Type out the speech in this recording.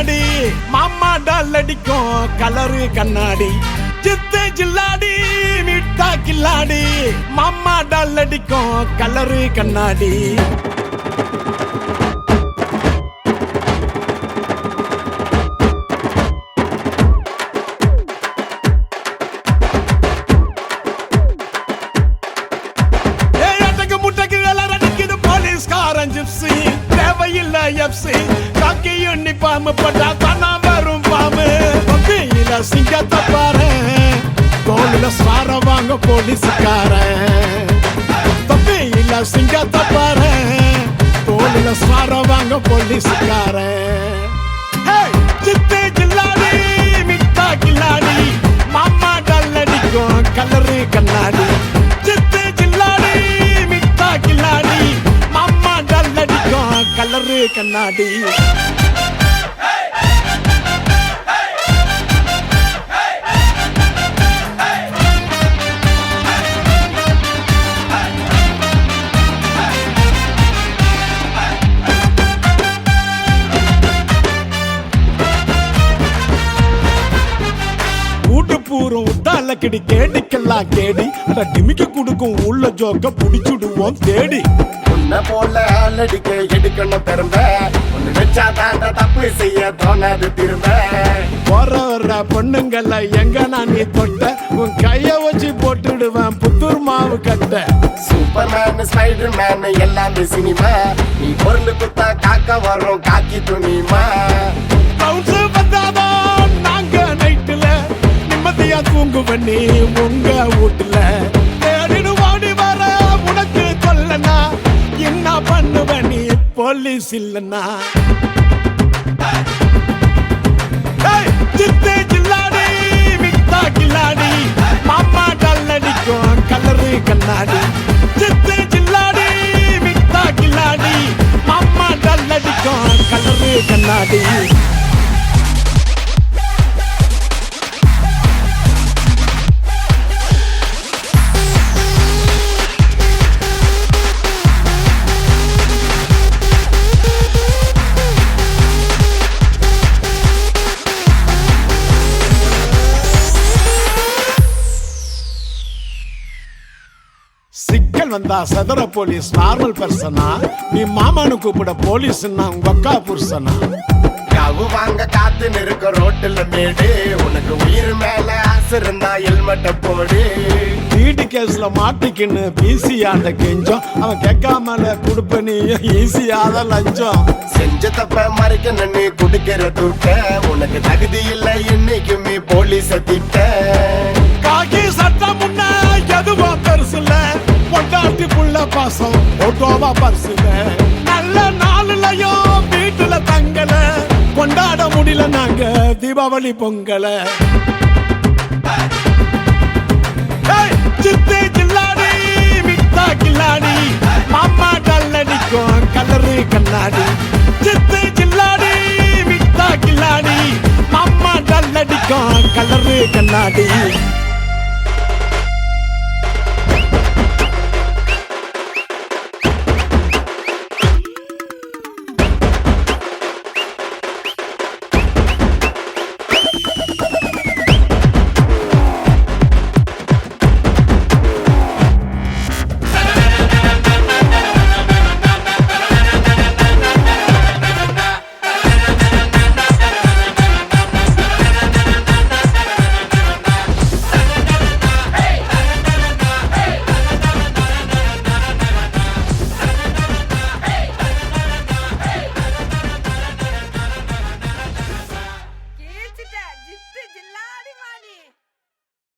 கில்லாடி மாமா டால் அடிக்கும் கலரு கண்ணாடி சித்து ஜில்லாடி மிட்டா கில்லாடி மாமா டால் அடிக்கும் கலரு கண்ணாடி தேவையில்லை எப்சி காக்கி யூனிஃபார்ம் போட்டா தானா வரும் பாம்பு தொப்பியில சிங்கத்தை பாரு தோளில சார வாங்க போலீஸ்காரன் தொப்பியில சிங்கத்தை பாரு தோளில சார வாங்க போலீஸ்காரன் சித்து ஜில்லாடி மிட்டா கில்லாடி மாமா டால் அடிக்கும் கலரு கண்ணாடி சித்து ஜில்லாடி மிட்டா கில்லாடி மாமா டால் அடிக்கும் கலரு கண்ணாடி பூரம் உத்தால கிடி கேடிக்கெல்லாம் கேடி அட டிமிக்கு குடுக்கும் உள்ள ஜோக்க புடிச்சுடுவோம் தேடி உன்ன போல ஆளடிக்க எடுக்கணும் பெரும்ப ஒண்ணு வச்சா தாண்ட தப்பு செய்ய தோணாது திரும்ப வர பொண்ணுங்கள எங்க நான் நீ தொட்ட உன் கைய வச்சு போட்டுடுவேன் புத்தூர் மாவு கட்ட சூப்பர்மேன் ஸ்பைடர் மேன் எல்லாமே சினிமா நீ பொருள் குத்தா காக்க வரும் காக்கி துணிமா வந்தாதான் நாங்க நைட்டுல நிம்மதியா தூங்கு பண்ணி உங்க வீட்டுல தேடிடு வாடி வர உனக்கு சொல்லனா என்ன பண்ணுவ நீ போலீஸ் இல்லனா சித்து ஜில்லாடி மிட்டா கில்லாடி மாமா டால் அடிக்கும் கலரு கண்ணாடி சித்து ஜில்லாடி மிட்டா கில்லாடி மாமா டால் அடிக்கும் கலரு கண்ணாடி சிக்கல் வந்தா சதுர போலீஸ் நார்மல் பர்சனா நீ மாமானு கூப்பிட போலீஸ் உங்க அக்கா புருஷனா கவு வாங்க காத்து நிற்க ரோட்டுல மேடு உனக்கு உயிர் மேல ஆசை இருந்தா ஹெல்மெட்ட போடு வீடு கேஸ்ல மாட்டிக்கின்னு பிசி ஆண்ட கெஞ்சம் அவன் கேட்காமல குடுப்ப நீ ஈஸியாத லஞ்சம் செஞ்ச தப்ப மறைக்க நன்னு குடுக்கிற துட்ட உனக்கு தகுதி இல்லை என்னைக்குமே போலீஸ திட்ட காக்கி சட்டம் முன்ன எதுவா பெருசுல பொண்டாட்டி புள்ள பாசம் ஓட்டோவா பரிசுல நல்ல நாளுலயும் வீட்டுல தங்கல கொண்டாட முடியல நாங்க தீபாவளி பொங்கல சித்து ஜில்லாடி மிட்டா கில்லாடி மாமா டால் அடிக்கும் கலரு கண்ணாடி சித்து ஜில்லாடி மிட்டா கில்லாடி மாமா டால் அடிக்கும் கலரு கண்ணாடி